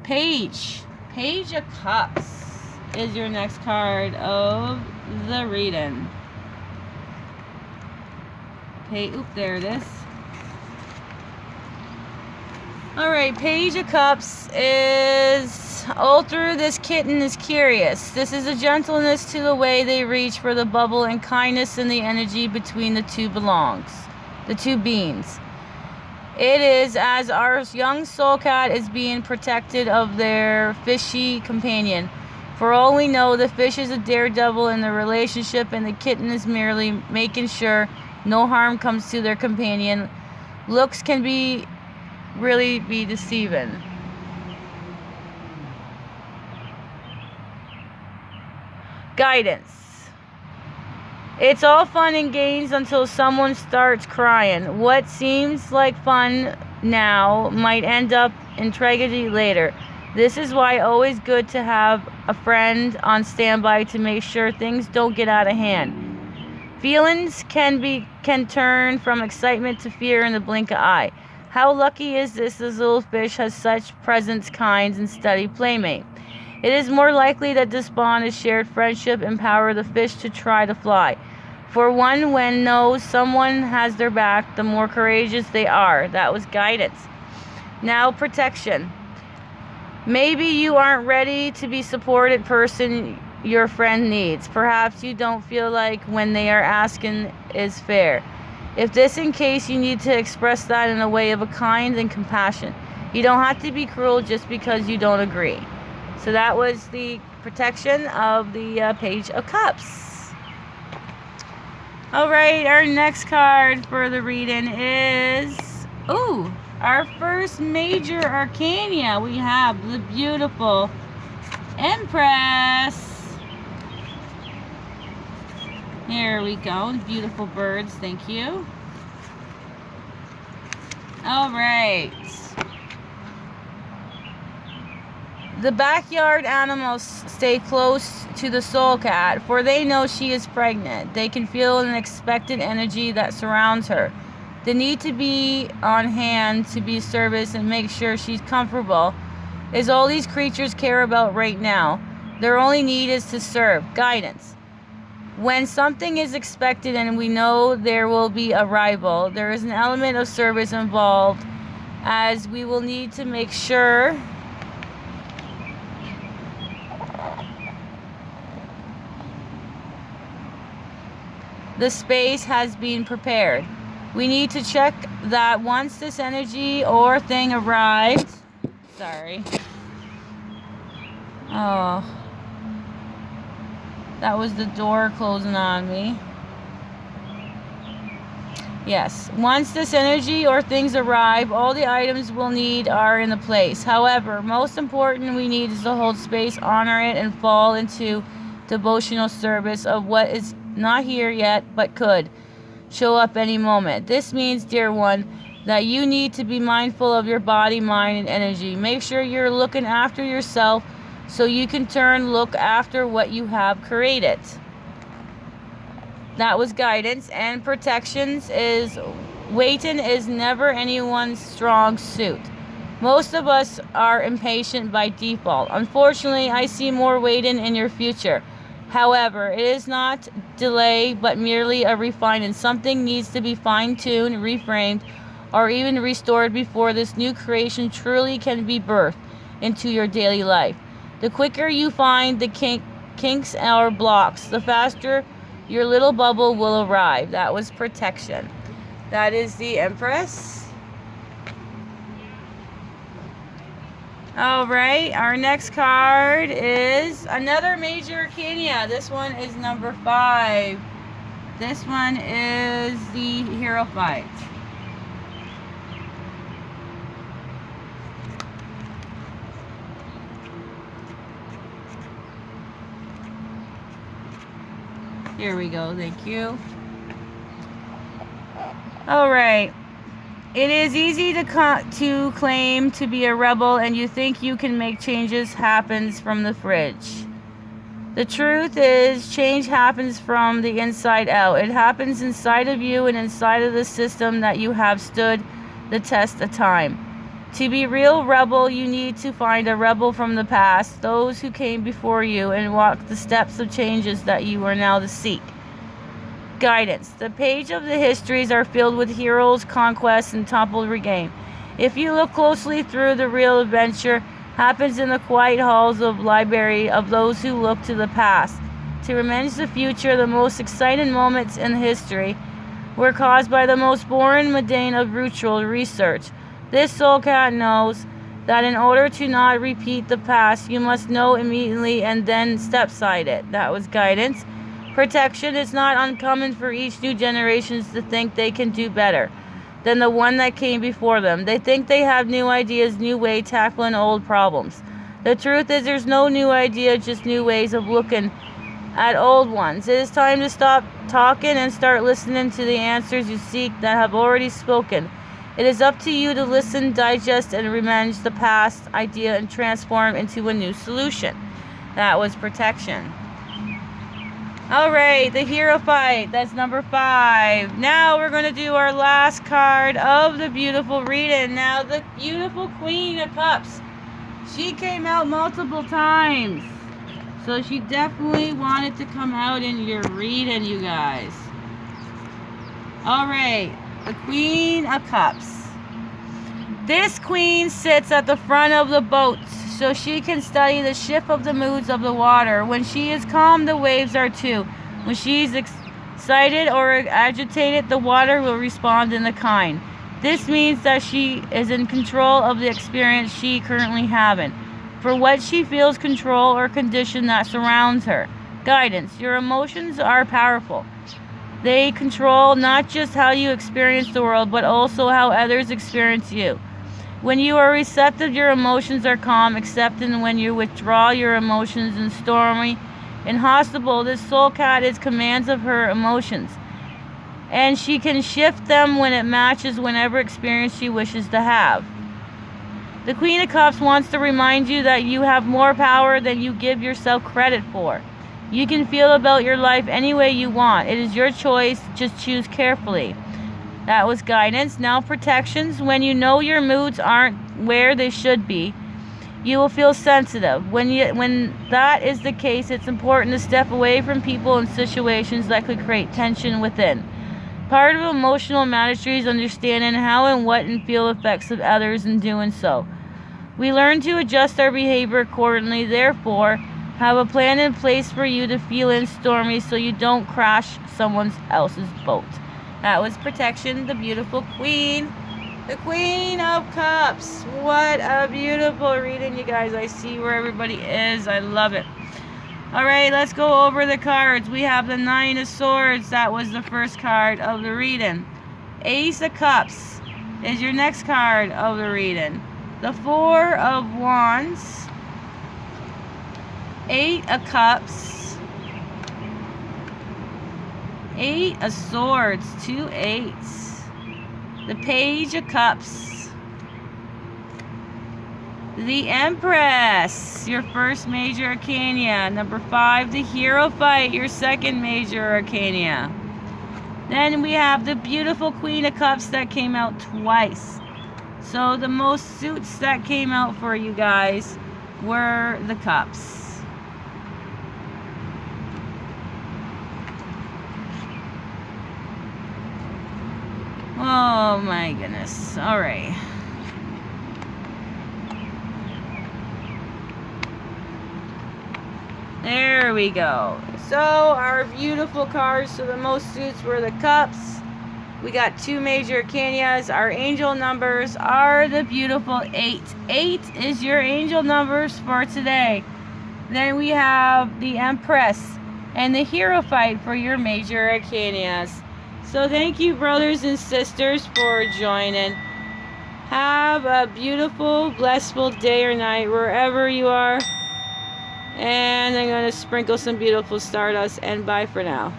Page of Cups is your next card of the reading. There it is. Alright, Page of Cups is Alter, this kitten is curious. This is a gentleness to the way they reach for the bubble and kindness in the energy between the two beings. It is as our young soul cat is being protected of their fishy companion. For all we know, the fish is a daredevil in the relationship and the kitten is merely making sure no harm comes to their companion. Looks can really be deceiving. Guidance. It's all fun and games until someone starts crying. What seems like fun now might end up in tragedy later. This is why always good to have a friend on standby to make sure things don't get out of hand. Feelings can turn from excitement to fear in the blink of an eye. How lucky is this little fish has such presence, kind, and steady playmate. It is more likely that this bond is shared friendship empower the fish to try to fly. For one, when knows someone has their back, the more courageous they are. That was guidance. Now, protection. Maybe you aren't ready to be supported person your friend needs. Perhaps you don't feel like when they are asking is fair. If this in case, you need to express that in a way of a kind and compassion. You don't have to be cruel just because you don't agree. So that was the protection of the Page of Cups. All right, our next card for the reading is, our first major arcana. We have the beautiful Empress. Here we go, beautiful birds, thank you. All right. The backyard animals stay close to the soul cat, for they know she is pregnant. They can feel an expectant energy that surrounds her. The need to be on hand to be service and make sure she's comfortable is all these creatures care about right now. Their only need is to serve. Guidance. When something is expected and we know there will be arrival, there is an element of service involved, as we will need to make sure the space has been prepared. We need to check that once this energy or thing arrives. Sorry. Oh. That was the door closing on me. Yes. Once this energy or things arrive, all the items we'll need are in the place. However, most important we need is to hold space, honor it, and fall into devotional service of what is not here yet, but could show up any moment. This means, dear one, that you need to be mindful of your body, mind, and energy. Make sure you're looking after yourself so you can look after what you have created. That was guidance. And protections is waiting is never anyone's strong suit. Most of us are impatient by default. Unfortunately, I see more waiting in your future. However, it is not delay, but merely a refinement. Something needs to be fine-tuned, reframed, or even restored before this new creation truly can be birthed into your daily life. The quicker you find the kinks or blocks, the faster your little bubble will arrive. That was protection. That is the Empress. All right, our next card is another major arcana. This one is number 5. This one is the Hierophant. Here we go, thank you. All right. It is easy to claim to be a rebel and you think you can make changes happens from the fridge. The truth is, change happens from the inside out. It happens inside of you and inside of the system that you have stood the test of time. To be real rebel, you need to find a rebel from the past, those who came before you, and walk the steps of changes that you are now to seek. Guidance. The page of the histories are filled with heroes, conquests, and toppled regain. If you look closely through, the real adventure happens in the quiet halls of library of those who look to the past. To revenge the future, the most exciting moments in history were caused by the most boring, mundane of ritual research. This soul cat knows that in order to not repeat the past, you must know immediately and then step-side it. That was guidance. Protection. Is not uncommon for each new generation to think they can do better than the one that came before them. They think they have new ideas, new way tackling old problems. The truth is there's no new idea, just new ways of looking at old ones. It is time to stop talking and start listening to the answers you seek that have already spoken. It is up to you to listen, digest, and revenge the past idea and transform into a new solution. That was protection. Alright, the hero fight. That's number 5. Now we're going to do our last card of the beautiful reading. Now the beautiful Queen of Cups. She came out multiple times. So she definitely wanted to come out in your reading, you guys. Alright, the Queen of Cups. This queen sits at the front of the boat so she can study the shift of the moods of the water. When she is calm, the waves are too. When she is excited or agitated, the water will respond in the kind. This means that she is in control of the experience she currently having, for what she feels, control or condition that surrounds her. Guidance. Your emotions are powerful. They control not just how you experience the world, but also how others experience you. When you are receptive, your emotions are calm, accepting. When you withdraw your emotions and stormy and hostile, this soul cat is commands of her emotions, and she can shift them when it matches whatever experience she wishes to have. The Queen of Cups wants to remind you that you have more power than you give yourself credit for. You can feel about your life any way you want. It is your choice. Just choose carefully. That was guidance. Now protections. When you know your moods aren't where they should be, you will feel sensitive. When that is the case, it's important to step away from people and situations that could create tension within. Part of emotional mastery is understanding how and what and feel effects of others in doing so. We learn to adjust our behavior accordingly. Therefore, have a plan in place for you to feel in stormy so you don't crash someone else's boat. That was protection, the beautiful queen. The Queen of Cups. What a beautiful reading, you guys. I see where everybody is. I love it. All right, let's go over the cards. We have the Nine of Swords. That was the first card of the reading. Ace of Cups is your next card of the reading. The Four of Wands. Eight of Cups. Eight of Swords. 2 8s. The Page of Cups. The Empress, your first major arcana. Number 5, the Hierophant, your second major arcana. Then we have the beautiful Queen of Cups that came out twice. So the most suits that came out for you guys were the Cups. Oh my goodness. All right. There we go. So our beautiful cards, so the most suits were the Cups. We got 2 major arcanas. Our angel numbers are the beautiful 8. 8 is your angel numbers for today. Then we have the Empress and the Hierophant for your major arcanas. So thank you, brothers and sisters, for joining. Have a beautiful, blissful day or night wherever you are. And I'm going to sprinkle some beautiful stardust, and bye for now.